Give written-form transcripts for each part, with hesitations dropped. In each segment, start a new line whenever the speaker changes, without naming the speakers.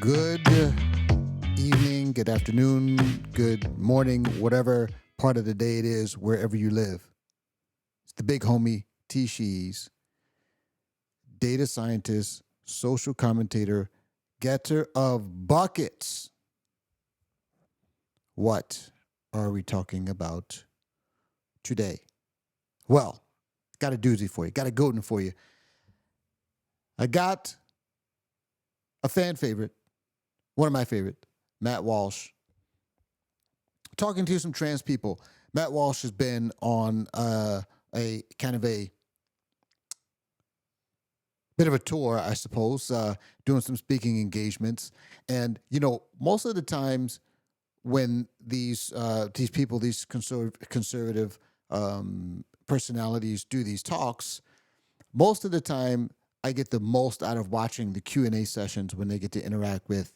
Good evening, good afternoon, good morning, whatever part of the day it is, wherever you live. It's the big homie, T. Shees, data scientist, social commentator, getter of buckets. What are we talking about today? Well, got a doozy for you, got a good one for you. I got a fan favorite, one of my favorite, Matt Walsh, talking to some trans people. Matt Walsh has been on a kind of a bit of a tour, I suppose, doing some speaking engagements. And most of the times when these people, these conservative personalities do these talks, most of the time I get the most out of watching the Q&A sessions when they get to interact with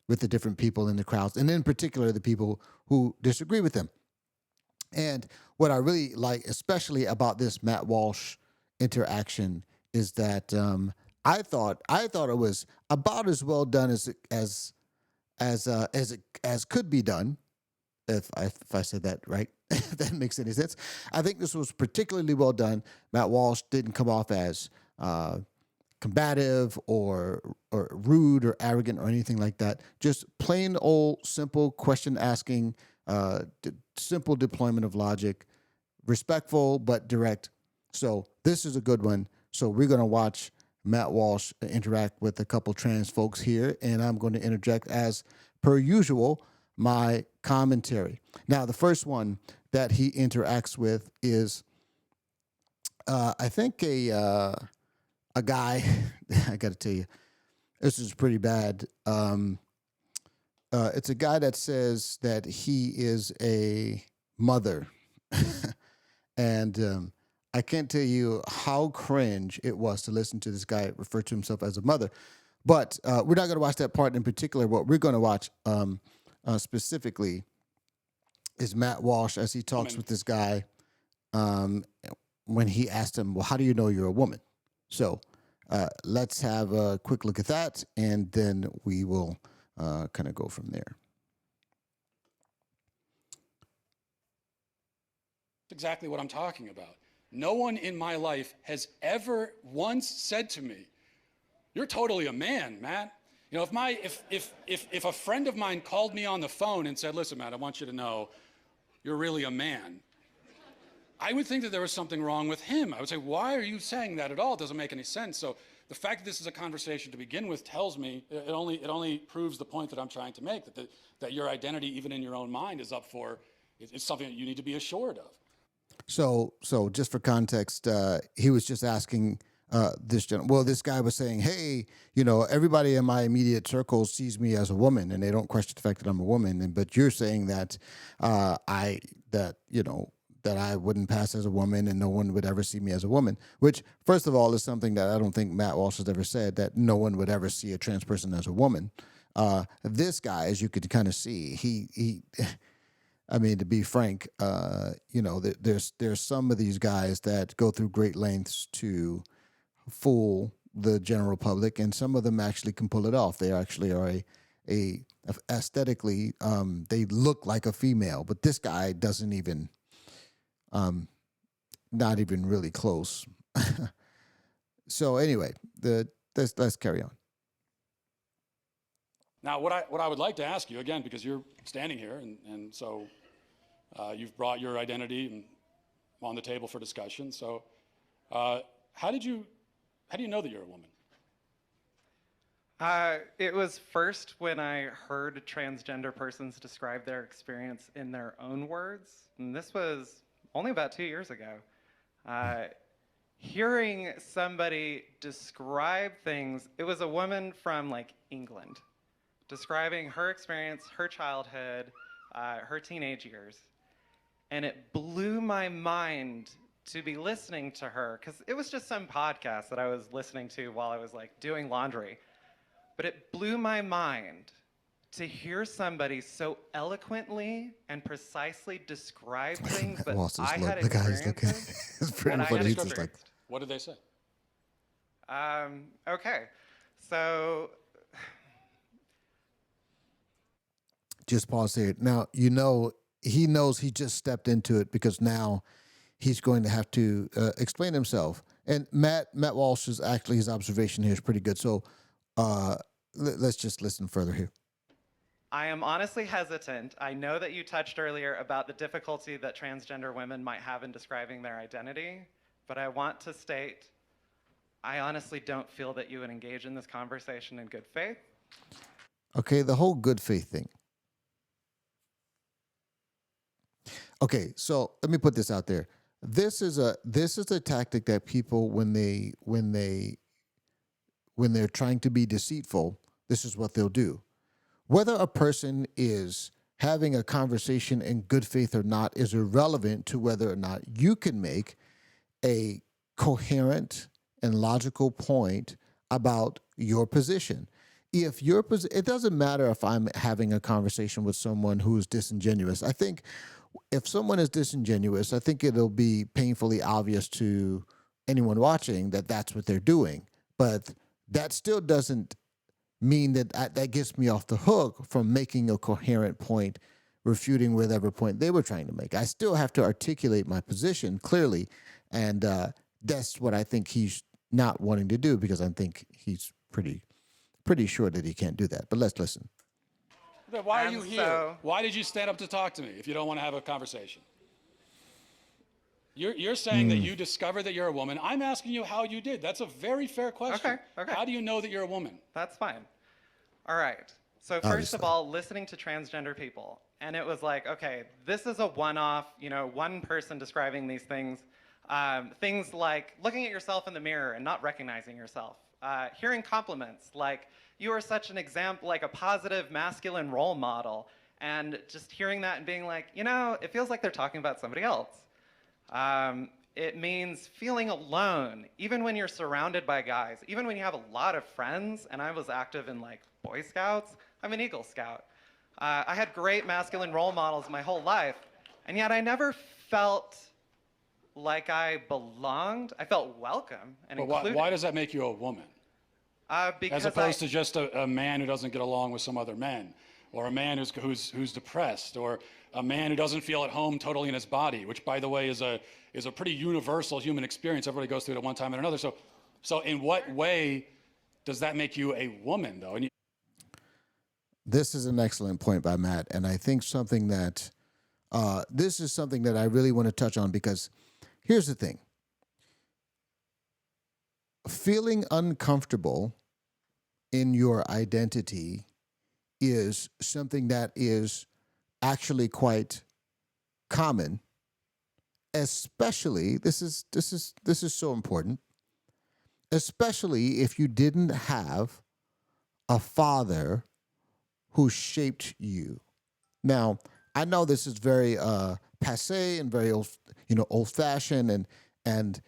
the different people in the crowds, and in particular the people who disagree with them. And what I really like, especially about this Matt Walsh interaction, is that I thought it was about as well done as could be done. If I said that right, if that makes any sense. I think this was particularly well done. Matt Walsh didn't come off as combative or rude or arrogant or anything like that. Just plain old simple question asking, simple deployment of logic, respectful but direct. So this is a good one. So we're going to watch Matt Walsh interact with a couple trans folks here, and I'm going to interject as per usual my commentary. Now, the first one that he interacts with is, I think a guy. I got to tell you, this is pretty bad. It's a guy that says that he is a mother, and I can't tell you how cringe it was to listen to this guy refer to himself as a mother. But we're not going to watch that part in particular. What we're going to watch specifically is Matt Walsh as he talks with this guy when he asked him, well, how do you know you're a woman? So let's have a quick look at that, and then we will kind of go from there.
Exactly what I'm talking about. No one in my life has ever once said to me, "You're totally a man, Matt." You know, if a friend of mine called me on the phone and said, "Listen, Matt, I want you to know you're really a man," I would think that there was something wrong with him. I would say, "Why are you saying that at all? It doesn't make any sense." So the fact that this is a conversation to begin with tells me it only proves the point that I'm trying to make, that your identity, even in your own mind, is up for it's something that you need to be assured of.
So just for context, he was just asking this gentleman. Well, this guy was saying, "Hey, everybody in my immediate circle sees me as a woman, and they don't question the fact that I'm a woman. But you're saying that that I wouldn't pass as a woman, and no one would ever see me as a woman." Which, first of all, is something that I don't think Matt Walsh has ever said, that no one would ever see a trans person as a woman. This guy, as you could kind of see, he I mean, to be frank, there's some of these guys that go through great lengths to fool the general public, and some of them actually can pull it off. They actually are a aesthetically, they look like a female, but this guy doesn't even, not even really close. So anyway, let's carry on.
Now, what I would like to ask you, again, because you're standing here, and so you've brought your identity on the table for discussion. So how do you know that you're a woman?
It was first when I heard transgender persons describe their experience in their own words, and this was only about 2 years ago. Hearing somebody describe things, it was a woman from England, describing her experience, her childhood, her teenage years. And it blew my mind to be listening to her, because it was just some podcast that I was listening to while I was doing laundry. But it blew my mind to hear somebody so eloquently and precisely describe things that I had experienced.
It's pretty funny. He's just like,
what did they say?
Okay, so
Just pause here. Now, he knows he just stepped into it because now he's going to have to explain himself. And Matt Walsh is actually, his observation here is pretty good. So let's just listen further here.
I am honestly hesitant. I know that you touched earlier about the difficulty that transgender women might have in describing their identity, but I want to state I honestly don't feel that you would engage in this conversation in good faith.
Okay, the whole good faith thing. Okay, so let me put this out there. This is a tactic that people when they're trying to be deceitful, this is what they'll do. Whether a person is having a conversation in good faith or not is irrelevant to whether or not you can make a coherent and logical point about your position. If your it doesn't matter if I'm having a conversation with someone who's disingenuous. I think if someone is disingenuous, I think it'll be painfully obvious to anyone watching that that's what they're doing. But that still doesn't mean that that gets me off the hook from making a coherent point, refuting whatever point they were trying to make. I still have to articulate my position clearly, and that's what I think he's not wanting to do because I think he's pretty sure that he can't do that. But let's listen.
Then why are you here? Why did you stand up to talk to me if you don't want to have a conversation? You're saying that you discovered that you're a woman. I'm asking you how you did. That's a very fair question.
Okay.
How do you know that you're a woman?
That's fine. All right. So first of all, listening to transgender people, and it was like, okay, this is a one-off, one person describing these things. Things like looking at yourself in the mirror and not recognizing yourself. Hearing compliments like, you are such an example, like a positive masculine role model. And just hearing that and being like, it feels like they're talking about somebody else. It means feeling alone, even when you're surrounded by guys, even when you have a lot of friends. And I was active in like Boy Scouts. I'm an Eagle Scout. I had great masculine role models my whole life. And yet I never felt like I belonged. I felt welcome and included.
Why does that make you a woman?
Because
as opposed to just a man who doesn't get along with some other men, or a man who's depressed, or a man who doesn't feel at home totally in his body, which, by the way, is a pretty universal human experience. Everybody goes through it at one time or another. So in what way does that make you a woman, though?
This is an excellent point by Matt, and I think something that this is something that I really want to touch on because here's the thing. Feeling uncomfortable in your identity is something that is actually quite common, especially this is so important, especially if you didn't have a father who shaped you. Now, I know this is very passé and very old-fashioned, and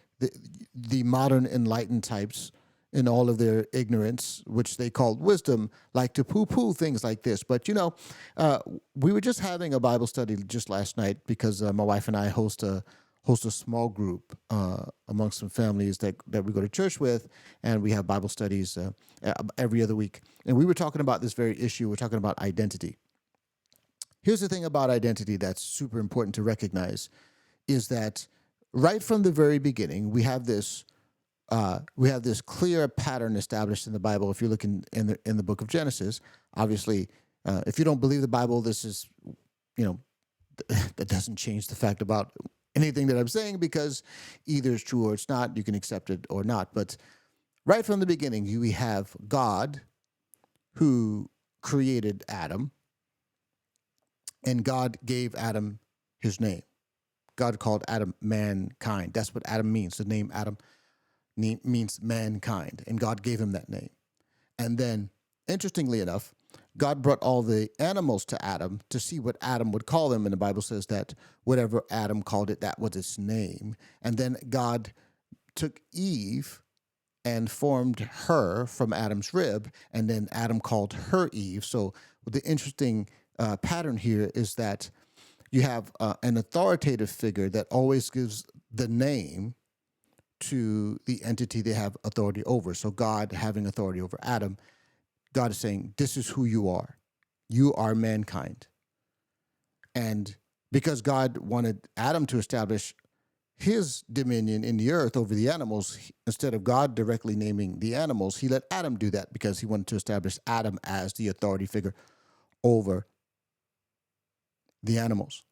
the modern enlightened types in all of their ignorance, which they called wisdom, like to poo-poo things like this. But, we were just having a Bible study just last night because my wife and I host a small group amongst some families that we go to church with, and we have Bible studies every other week. And we were talking about this very issue. We're talking about identity. Here's the thing about identity that's super important to recognize is that right from the very beginning, we have this clear pattern established in the Bible. If you look in the book of Genesis, obviously, if you don't believe the Bible, this is, that doesn't change the fact about anything that I'm saying because either it's true or it's not. You can accept it or not. But right from the beginning, we have God who created Adam, and God gave Adam his name. God called Adam mankind. That's what Adam means. The name Adam means mankind, and God gave him that name. And then, interestingly enough, God brought all the animals to Adam to see what Adam would call them, and the Bible says that whatever Adam called it, that was its name. And then God took Eve and formed her from Adam's rib, and then Adam called her Eve. So the interesting pattern here is that you have an authoritative figure that always gives the name to the entity they have authority over. So God having authority over Adam, God is saying, this is who you are. You are mankind. And because God wanted Adam to establish his dominion in the earth over the animals, instead of God directly naming the animals, he let Adam do that because he wanted to establish Adam as the authority figure over the animals.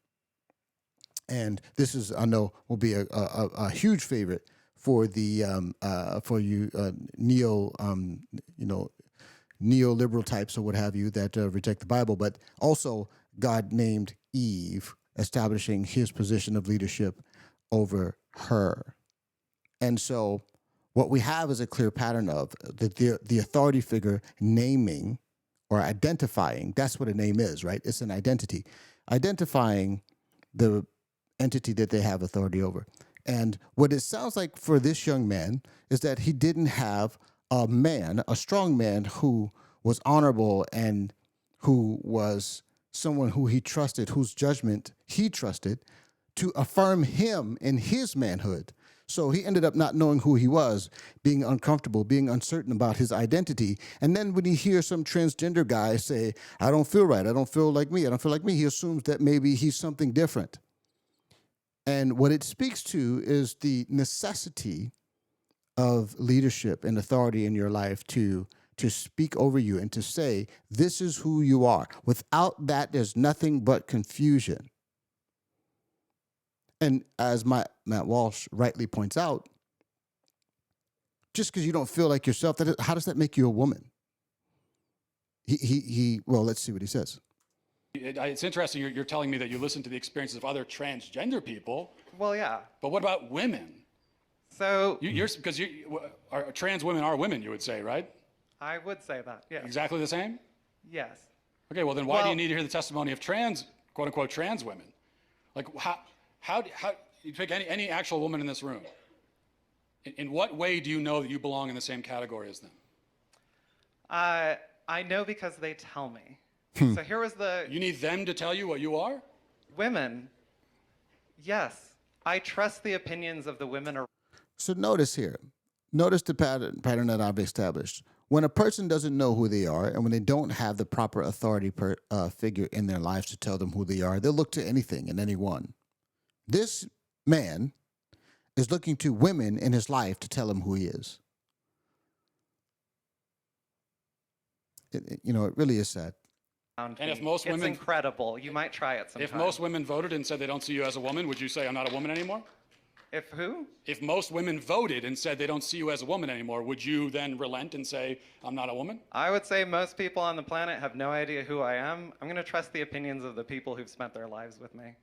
And this is, I know, will be a huge favorite for the for you neoliberal types or what have you that reject the Bible. But also, God named Eve, establishing his position of leadership over her. And so, what we have is a clear pattern of the authority figure naming or identifying. That's what a name is, right? It's an identity, identifying the entity that they have authority over. And what it sounds like for this young man is that he didn't have a strong man who was honorable and who was someone who he trusted, whose judgment he trusted to affirm him in his manhood. So he ended up not knowing who he was, being uncomfortable, being uncertain about his identity. And then when he hears some transgender guy say, I don't feel right, I don't feel like me, I don't feel like me, he assumes that maybe he's something different. And what it speaks to is the necessity of leadership and authority in your life to speak over you and to say, this is who you are. Without that, there's nothing but confusion. And as Matt Walsh rightly points out, just because you don't feel like yourself, how does that make you a woman? Well, let's see what he says.
It's interesting you're telling me that you listen to the experiences of other transgender people.
Well, yeah.
But what about women?
So
Because trans women are women, you would say, right?
I would say that, yes.
Exactly the same?
Yes.
Okay, well then why do you need to hear the testimony of quote unquote trans women? Like how you pick any actual woman in this room? In what way do you know that you belong in the same category as them?
I know because they tell me. So here was
You need them to tell you what you are?
Women. Yes. I trust the opinions of the women.
So notice here. Notice the pattern that I've established. When a person doesn't know who they are and when they don't have the proper authority figure in their lives to tell them who they are, they'll look to anything and anyone. This man is looking to women in his life to tell him who he is. It really is sad.
And if most women...
It's incredible. You might try it sometime.
If most women voted and said they don't see you as a woman, would you say I'm not a woman anymore?
If who?
If most women voted and said they don't see you as a woman anymore, would you then relent and say I'm not a woman?
I would say most people on the planet have no idea who I am. I'm going to trust the opinions of the people who've spent their lives with me.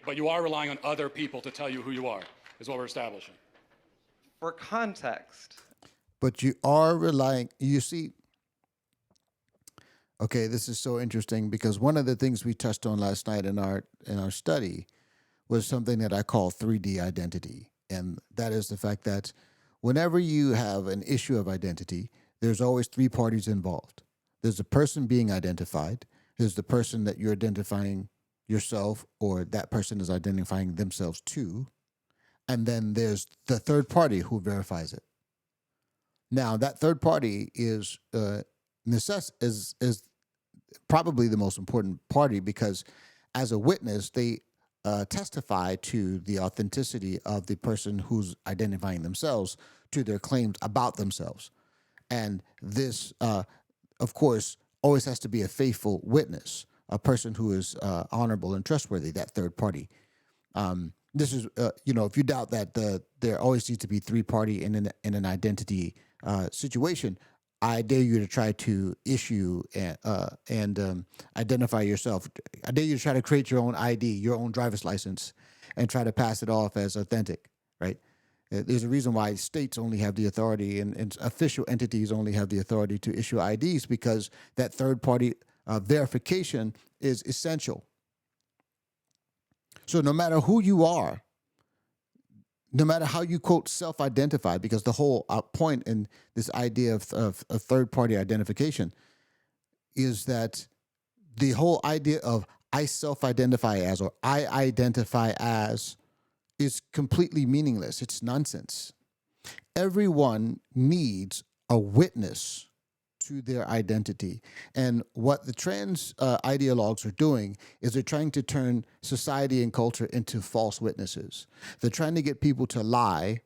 But you are relying on other people to tell you who you are, is what we're establishing.
For context.
But you are relying, you see, okay, this is so interesting because one of the things we touched on last night in our study was something that I call 3D identity. And that is the fact that whenever you have an issue of identity, there's always three parties involved. There's the person being identified, there's the person that you're identifying yourself or that person is identifying themselves to, and then there's the third party who verifies it. Now, that third party is probably the most important party because as a witness, they testify to the authenticity of the person who's identifying themselves to their claims about themselves. And this, of course, always has to be a faithful witness, a person who is honorable and trustworthy, that third party. This is, if you doubt that there always needs to be three party in an identity situation, I dare you to try to issue and identify yourself. I dare you to try to create your own ID, your own driver's license, and try to pass it off as authentic, right? There's a reason why states only have the authority and official entities only have the authority to issue IDs because that third-party verification is essential. So no matter who you are, no matter how you, quote, self-identify, because the whole point in this idea of third-party identification is that the whole idea of I self-identify as or I identify as is completely meaningless. It's nonsense. Everyone needs a witness to their identity. And what the trans ideologues are doing is they're trying to turn society and culture into false witnesses. They're trying to get people to lie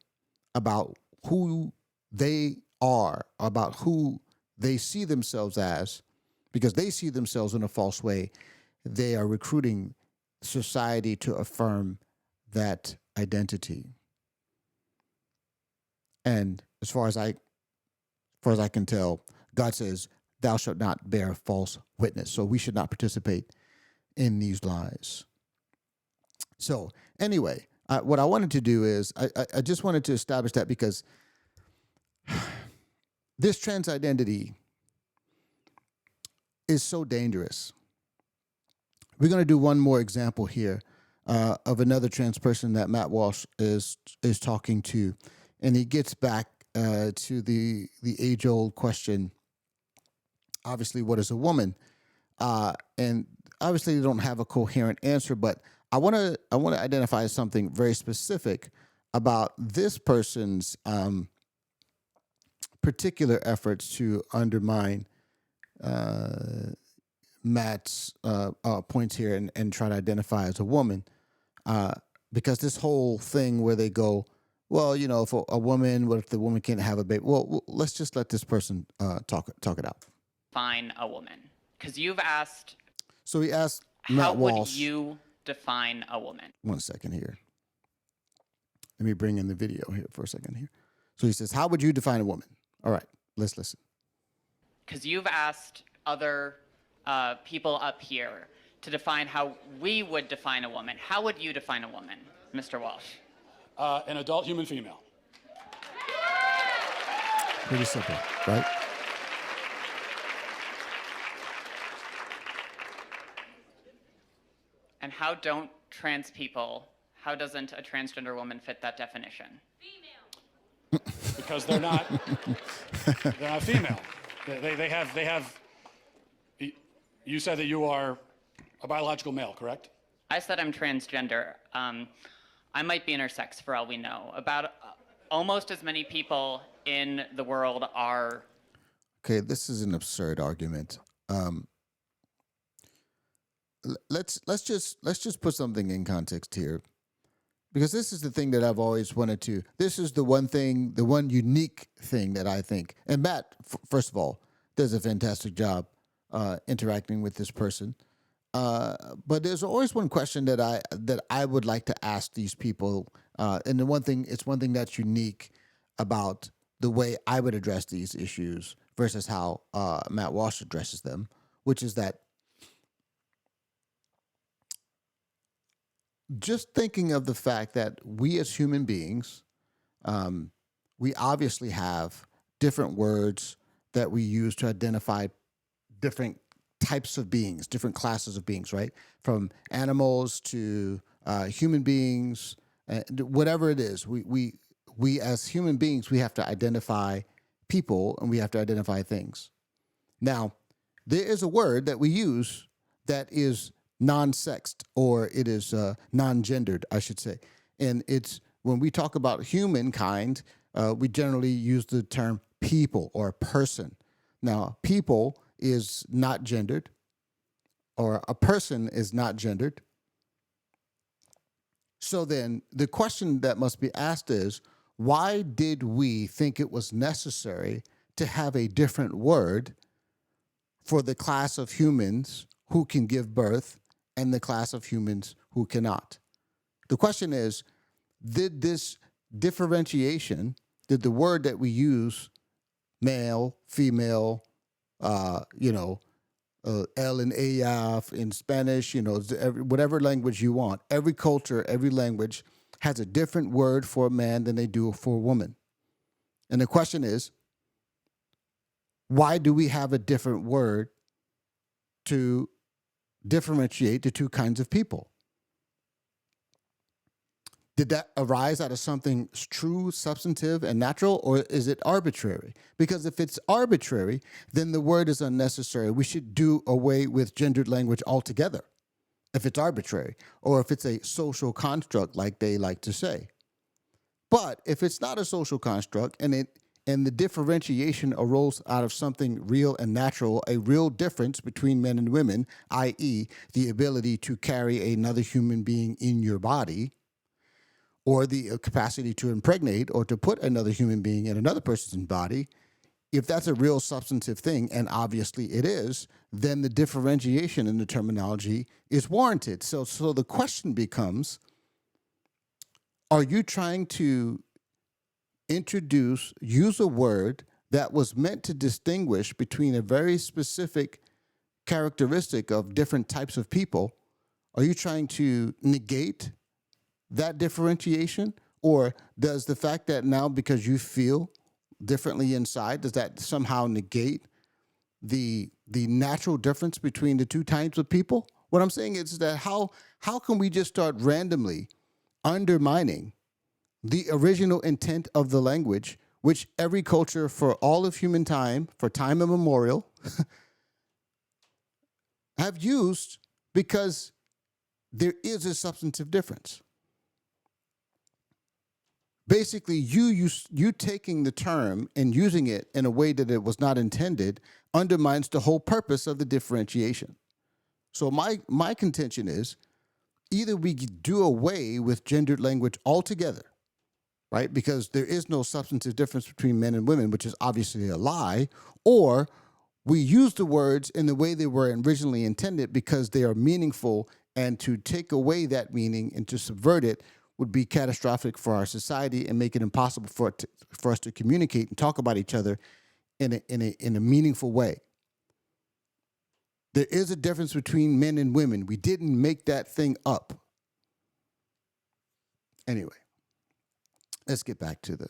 about who they are, about who they see themselves as, because they see themselves in a false way. They are recruiting society to affirm that identity. And as far as I can tell, God says, "Thou shalt not bear false witness." So we should not participate in these lies. So anyway, what I wanted to do is I just wanted to establish that, because this trans identity is so dangerous. We're going to do one more example here of another trans person that Matt Walsh is talking to, and he gets back to the age-old question. Obviously, what is a woman? And obviously, they don't have a coherent answer. But I want to identify something very specific about this person's particular efforts to undermine Matt's points here and try to identify as a woman, because this whole thing where they go, well, you know, if a woman, what if the woman can't have a baby? Well, let's just let this person talk it out.
Define a woman, because you've asked.
So he asked
How
Matt
would
Walsh.
you define a woman?
1 second here. Let me bring in the video here for a second here. So he says, "How would you define a woman?" All right, let's listen.
Because you've asked other people up here to define how we would define a woman. How would you define a woman, Mr. Walsh?
An adult human female.
Pretty simple, right?
And how don't trans people, how doesn't a transgender woman fit that definition?
Because they're not female. They have. You said that you are a biological male, correct?
I said I'm transgender. I might be intersex for all we know. About almost as many people in the world are.
Okay, this is an absurd argument. Let's just put something in context here, because this is the thing that I've always wanted to. This is the one unique thing that I think. And Matt, first of all, does a fantastic job interacting with this person. But there's always one question that I would like to ask these people. And it's one thing that's unique about the way I would address these issues versus how Matt Walsh addresses them, which is that just thinking of the fact that we as human beings, we obviously have different words that we use to identify different types of beings, different classes of beings, right? From animals to human beings, whatever it is. We as human beings, we have to identify people and we have to identify things. Now, there is a word that we use that is non-sexed, or it is non-gendered, I should say. And it's when we talk about humankind, we generally use the term people or person. Now, people is not gendered, or a person is not gendered. So then the question that must be asked is, why did we think it was necessary to have a different word for the class of humans who can give birth and the class of humans who cannot? The question is, did this differentiation, did the word that we use, male, female, L and AF in Spanish, whatever language you want, every culture, every language has a different word for a man than they do for a woman. And the question is, why do we have a different word to differentiate the two kinds of people? Did that arise out of something true, substantive, and natural, or is it arbitrary? Because if it's arbitrary, then the word is unnecessary. We should do away with gendered language altogether if it's arbitrary, or if it's a social construct like they like to say. But if it's not a social construct and it And the differentiation arose out of something real and natural, a real difference between men and women, i.e., the ability to carry another human being in your body, or the capacity to impregnate or to put another human being in another person's body. If that's a real substantive thing, and obviously it is, then the differentiation in the terminology is warranted. So the question becomes, are you trying to use a word that was meant to distinguish between a very specific characteristic of different types of people? Are you trying to negate that differentiation? Or does the fact that now, because you feel differently inside, does that somehow negate the natural difference between the two types of people? What I'm saying is that how can we just start randomly undermining the original intent of the language, which every culture for all of human time, for time immemorial, have used, because there is a substantive difference. Basically, you taking the term and using it in a way that it was not intended undermines the whole purpose of the differentiation. So my contention is, either we do away with gendered language altogether, right? Because there is no substantive difference between men and women, which is obviously a lie, or we use the words in the way they were originally intended because they are meaningful, and to take away that meaning and to subvert it would be catastrophic for our society and make it impossible for us to communicate and talk about each other in a meaningful way. There is a difference between men and women. We didn't make that thing up. Anyway, let's get back to the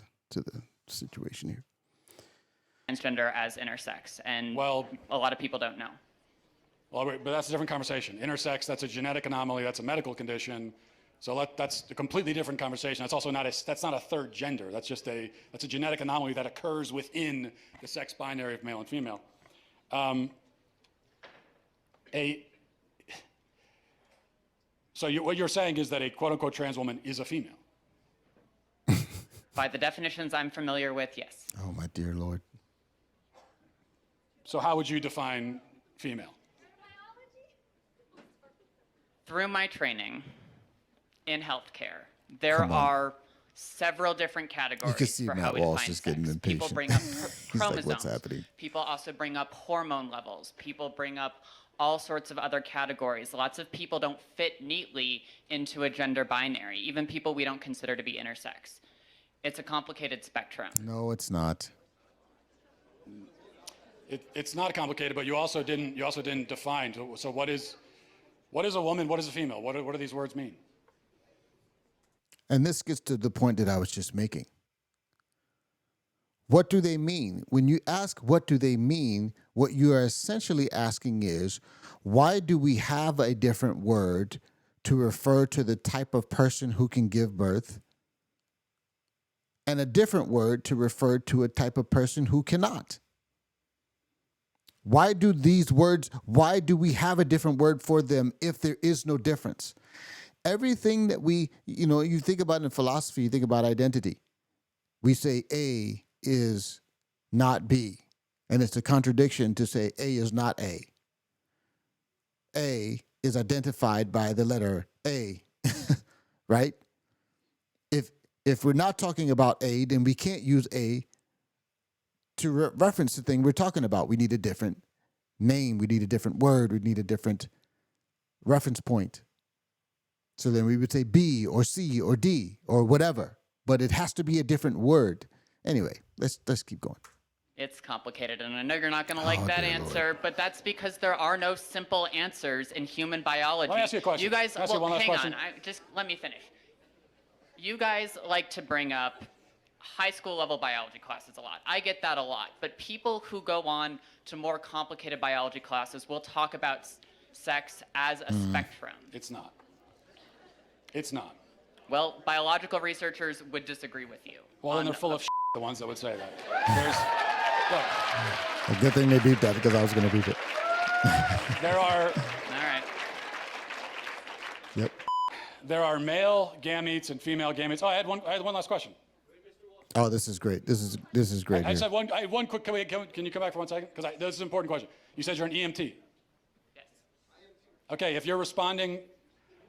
situation here.
Transgender as intersex, and
Well,
a lot of people don't know.
well, but that's a different conversation. Intersex, that's a genetic anomaly. That's a medical condition. So that's a completely different conversation. That's also not a third gender. That's a genetic anomaly that occurs within the sex binary of male and female. What you're saying is that a quote unquote trans woman is a female.
By the definitions I'm familiar with, yes.
Oh, my dear Lord.
So how would you define female?
Through my training in healthcare, there
Come on.
are several different
You
categories
can see
for how
Matt
we
Walsh
define
is getting
sex. People
impatient.
bring up
He's like,
chromosomes.
what's happening?
People also bring up hormone levels. People bring up all sorts of other categories. Lots of people don't fit neatly into a gender binary, even people we don't consider to be intersex. It's a complicated spectrum.
No, it's not.
It's not complicated, but you also didn't define. So what is a woman? What is a female? What do these words mean?
And this gets to the point that I was just making. What do they mean? When you ask what do they mean, what you are essentially asking is, why do we have a different word to refer to the type of person who can give birth, and a different word to refer to a type of person who cannot? Why do we have a different word for them if there is no difference? Everything that you think about in philosophy, you think about identity. We say A is not B, and it's a contradiction to say A is not A. A is identified by the letter A, right? If we're not talking about A, then we can't use A to reference the thing we're talking about. We need a different name. We need a different word. We need a different reference point. So then we would say B or C or D or whatever, but it has to be a different word. Anyway, let's keep going.
It's complicated, and I know you're not going to like that
dear
answer,
Lord.
but that's because there are no simple answers in human biology.
Let me ask you a question.
You guys,
Can I ask you one last
hang
question?
on. Just let me finish. You guys like to bring up high school level biology classes a lot. I get that a lot, but people who go on to more complicated biology classes will talk about sex as a spectrum.
It's not. It's not.
Well, biological researchers would disagree with you.
Well, then they're full of shit, the ones that would say that. Look,
A good thing they beat that, because I was going to beat it.
there are
All right.
Yep.
there are male gametes and female gametes. Oh, I had one last question.
Oh, this is great. This is great
I just
here.
I have one quick. Can you come back for 1 second? Because this is an important question. You said you're an EMT.
Yes.
Okay, if you're responding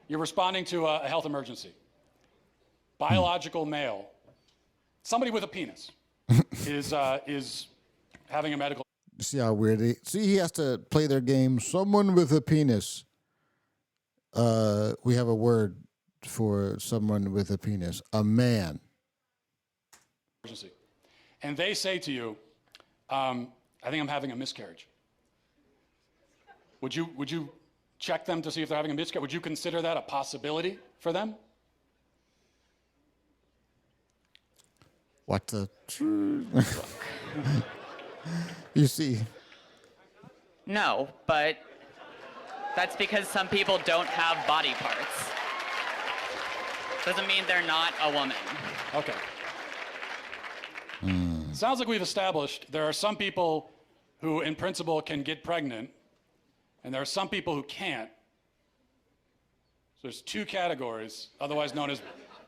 to a health emergency. Biological male, somebody with a penis, is having a medical.
See how weird he has to play their game. Someone with a penis. We have a word for someone with a penis. A man.
Emergency. And they say to you, I think I'm having a miscarriage. Would you check them to see if they're having a miscarriage? Would you consider that a possibility for them?
What the? You see.
No, but that's because some people don't have body parts. Doesn't mean they're not a woman.
Okay. Sounds like we've established there are some people who, in principle, can get pregnant, and there are some people who can't. So there's two categories, otherwise known as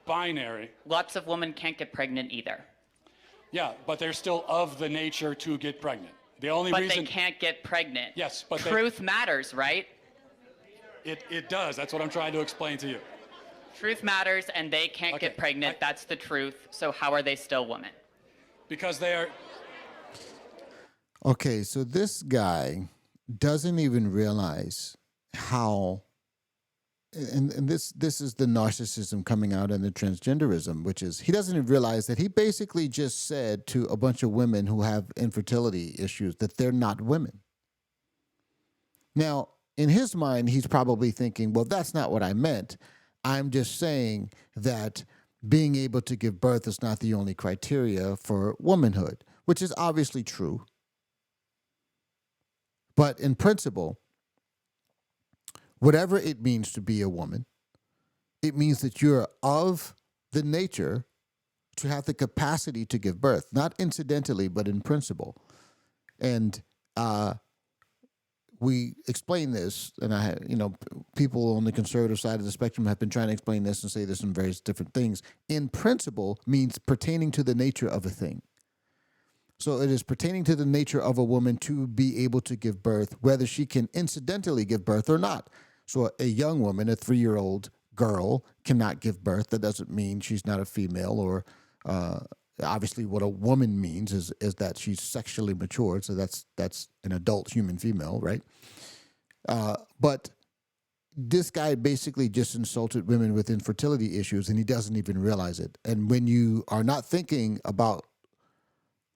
binary.
Lots of women can't get pregnant either.
Yeah, but they're still of the nature to get pregnant. The only
But
reason
they can't get pregnant.
Yes, but
truth matters, right?
it does. That's what I'm trying to explain to you.
Truth matters, and they can't
Okay,
get pregnant. That's the truth. So how are they still women?
Because they are.
Okay, so this guy doesn't even realize how, and this is the narcissism coming out in the transgenderism, which is he doesn't even realize that he basically just said to a bunch of women who have infertility issues that they're not women. Now, in his mind, he's probably thinking, well, that's not what I meant. I'm just saying that being able to give birth is not the only criteria for womanhood, which is obviously true. But in principle, whatever it means to be a woman, it means that you're of the nature to have the capacity to give birth, not incidentally, but in principle. And we explain this, and people on the conservative side of the spectrum have been trying to explain this and say this in various different things. In principle means pertaining to the nature of a thing. So it is pertaining to the nature of a woman to be able to give birth, whether she can incidentally give birth or not. So a young woman, a 3-year-old girl, cannot give birth. That doesn't mean she's not a female, or obviously what a woman means is that she's sexually matured. So that's an adult human female, right? But this guy basically just insulted women with infertility issues, and he doesn't even realize it. And when you are not thinking about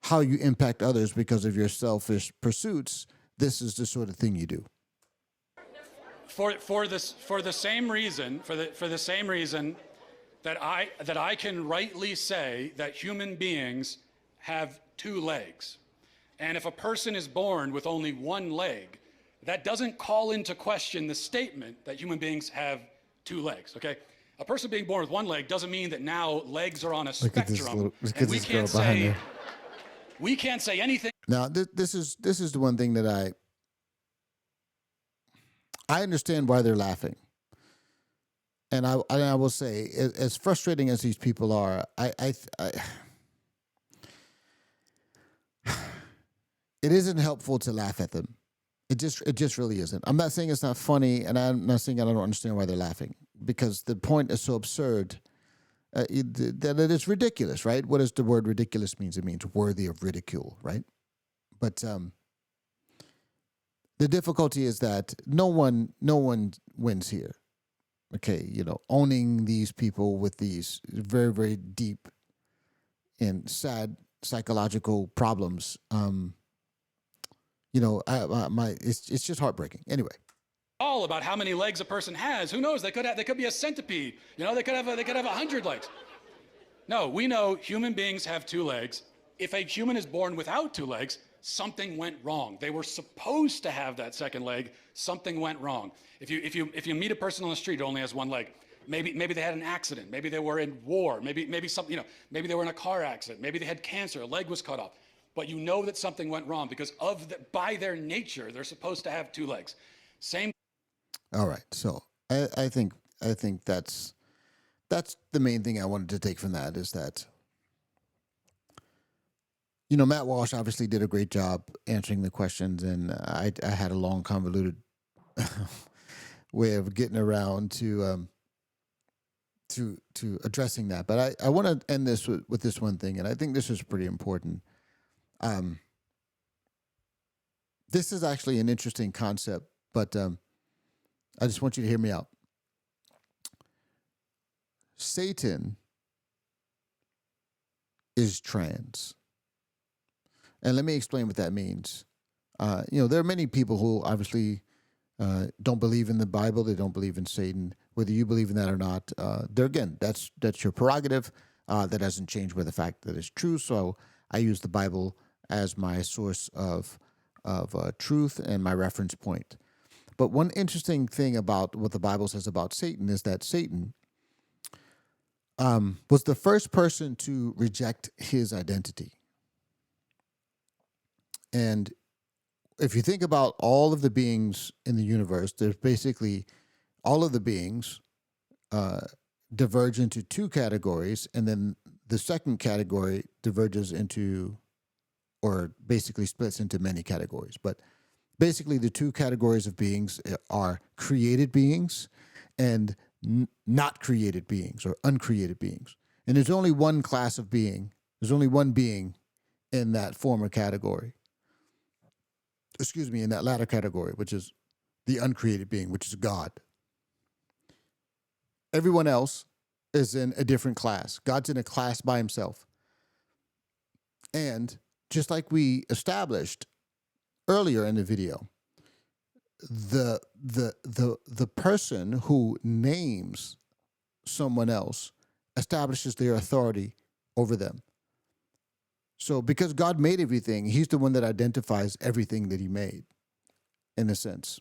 how you impact others because of your selfish pursuits, this is the sort of thing you do.
For the same reason that I can rightly say that human beings have 2 legs. And if a person is born with only 1 leg, that doesn't call into question the statement that human beings have 2 legs, okay? A person being born with 1 leg doesn't mean that now legs are on a spectrum. And we can't say anything.
Now, this is the one thing that I understand why they're laughing. And I will say, as frustrating as these people are, it isn't helpful to laugh at them. It just really isn't. I'm not saying it's not funny, and I'm not saying I don't understand why they're laughing, because the point is so absurd that it is ridiculous, right? What does the word ridiculous mean? It means worthy of ridicule, right? But the difficulty is that no one wins here. Okay, owning these people with these very, very deep and sad psychological problems, it's just heartbreaking. Anyway.
All about how many legs a person has. Who knows? They could be a centipede. They could have 100 legs. No, we know human beings have 2 legs. If a human is born without 2 legs, something went wrong. They were supposed to have that second leg. Something went wrong. If you meet a person on the street who only has 1 leg, maybe they had an accident. Maybe they were in war. Maybe maybe they were in a car accident. Maybe they had cancer. A leg was cut off. But you know that something went wrong because by their nature, they're supposed to have 2 legs. Same.
All right. So I think that's the main thing I wanted to take from that, is that Matt Walsh obviously did a great job answering the questions, and I had a long, convoluted way of getting around to addressing that. But I want to end this with this one thing, and I think this is pretty important. This is actually an interesting concept, but I just want you to hear me out. Satan is trans. And let me explain what that means. There are many people who obviously don't believe in the Bible. They don't believe in Satan. Whether you believe in that or not, that's your prerogative. That doesn't change with the fact that it's true. So I use the Bible as my source of truth and my reference point. But one interesting thing about what the Bible says about Satan is that Satan was the first person to reject his identity. And if you think about all of the beings in the universe, there's basically all of the beings diverge into two categories, and then the second category diverges into, or basically splits into many categories. But basically, the two categories of beings are created beings and not created beings or uncreated beings. And there's only one class of being. There's only one being in that former category. In that latter category, which is the uncreated being, which is God. Everyone else is in a different class. God's in a class by himself. And just like we established earlier in the video, the person who names someone else establishes their authority over them. So because God made everything, he's the one that identifies everything that he made, in a sense.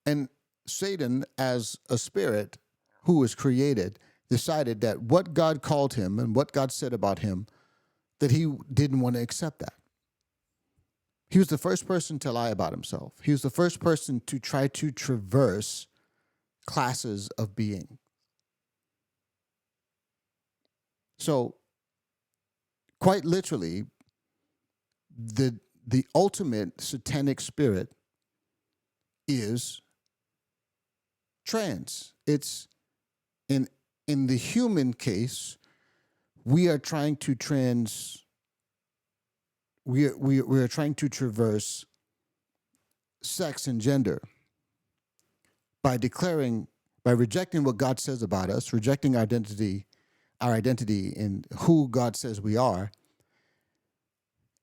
And Satan, as a spirit who was created, decided that what God called him and what God said about him, that he didn't want to accept that. He was the first person to lie about himself. He was the first person to try to traverse classes of being. So, quite literally, the ultimate satanic spirit is trans. It's in the human case, we are trying to we are trying to traverse sex and gender by rejecting what God says about us, rejecting our identity in who God says we are,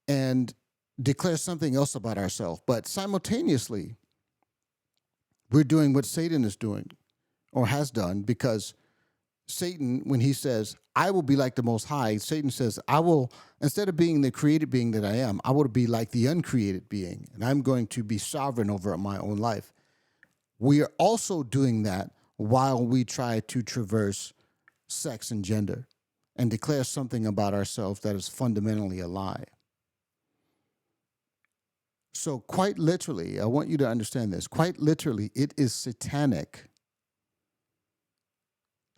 and declare something else about ourselves. But simultaneously, we're doing what Satan is doing or has done, because Satan, when he says, I will be like the Most High, Satan says, I will, instead of being the created being that I am, I will be like the uncreated being, and I'm going to be sovereign over my own life. We are also doing that while we try to traverse sex and gender and declare something about ourselves that is fundamentally a lie. So quite literally, I want you to understand this, quite literally, it is satanic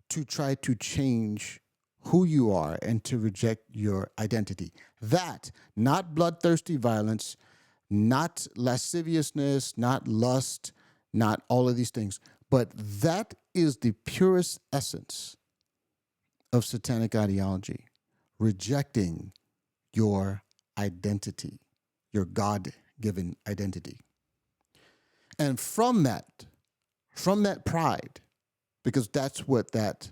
to try to change who you are and to reject your identity. That, not bloodthirsty violence, not lasciviousness, not lust, not all of these things, but that is the purest essence of satanic ideology, rejecting your identity, your God-given identity. And from that pride, because that's what that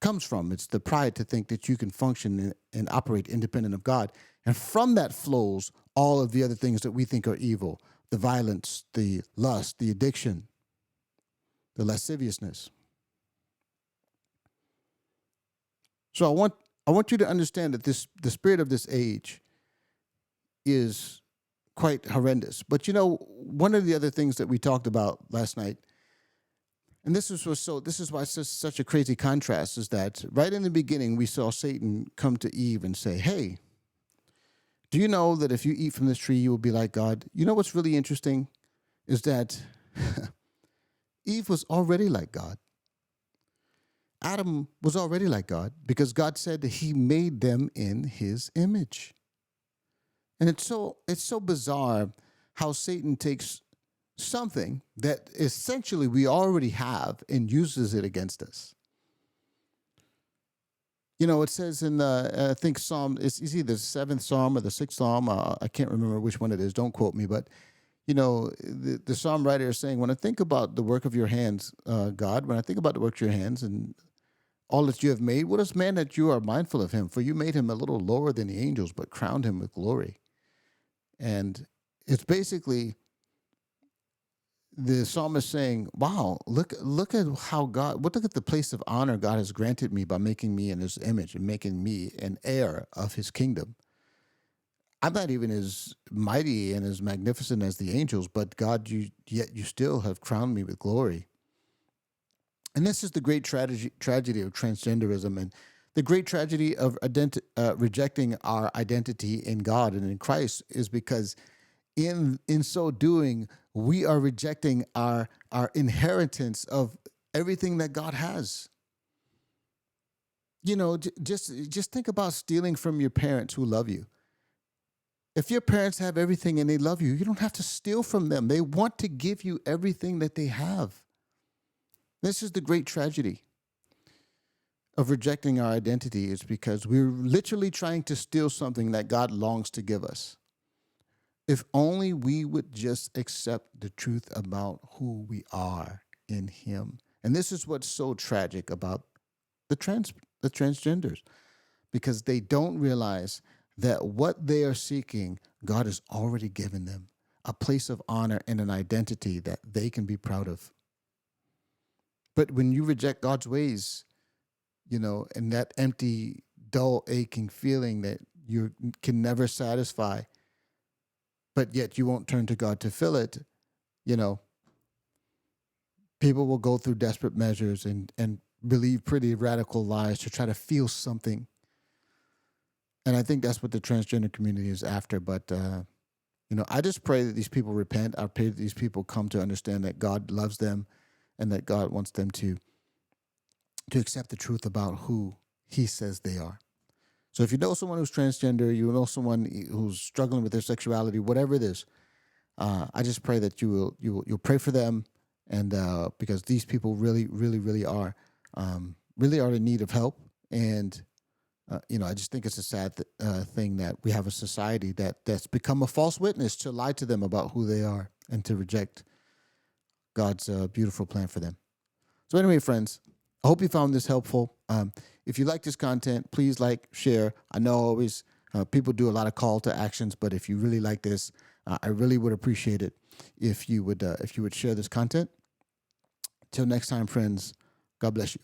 comes from. It's the pride to think that you can function and operate independent of God. And from that flows all of the other things that we think are evil: the violence, the lust, the addiction, the lasciviousness. So I want you to understand that the spirit of this age is quite horrendous. But one of the other things that we talked about last night, and this is why it's just such a crazy contrast, is that right in the beginning we saw Satan come to Eve and say, hey, do you know that if you eat from this tree, you will be like God? You know what's really interesting is that Eve was already like God. Adam was already like God because God said that he made them in his image. And it's so bizarre how Satan takes something that essentially we already have and uses it against us. You know, it says in the, I think Psalm, it's either the 7th Psalm or the 6th Psalm. I can't remember which one it is. Don't quote me. But, you know, the Psalm writer is saying, when I think about the work of your hands, God, when I think about the work of your hands and all that you have made, what is man that you are mindful of him? For you made him a little lower than the angels, but crowned him with glory. And it's basically the psalmist saying, wow, look at how God, look at the place of honor God has granted me by making me in his image and making me an heir of his kingdom. I'm not even as mighty and as magnificent as the angels, but God, yet you still have crowned me with glory. And this is the great tragedy of transgenderism and the great tragedy of rejecting our identity in God and in Christ is because in so doing, we are rejecting our inheritance of everything that God has. You know, just think about stealing from your parents who love you. If your parents have everything and they love you, you don't have to steal from them. They want to give you everything that they have. This is the great tragedy of rejecting our identity is because we're literally trying to steal something that God longs to give us. If only we would just accept the truth about who we are in him. And this is what's so tragic about the transgenders, because they don't realize that what they are seeking, God has already given them a place of honor and an identity that they can be proud of. But when you reject God's ways, you know, and that empty, dull, aching feeling that you can never satisfy, but yet you won't turn to God to fill it, you know, people will go through desperate measures and believe pretty radical lies to try to feel something. And I think that's what the transgender community is after. But, you know, I just pray that these people repent. I pray that these people come to understand that God loves them and that God wants them to accept the truth about who he says they are. So if you know someone who's transgender, you know someone who's struggling with their sexuality, whatever it is, I just pray that you'll pray for them, and because these people really are in need of help. And you know, I just think it's a sad thing that we have a society that's become a false witness to lie to them about who they are and to reject God's beautiful plan for them. So anyway, friends, I hope you found this helpful. If you like this content, please like, share. I know always people do a lot of call to actions, but if you really like this, I really would appreciate it if you would share this content. Till next time, friends, God bless you.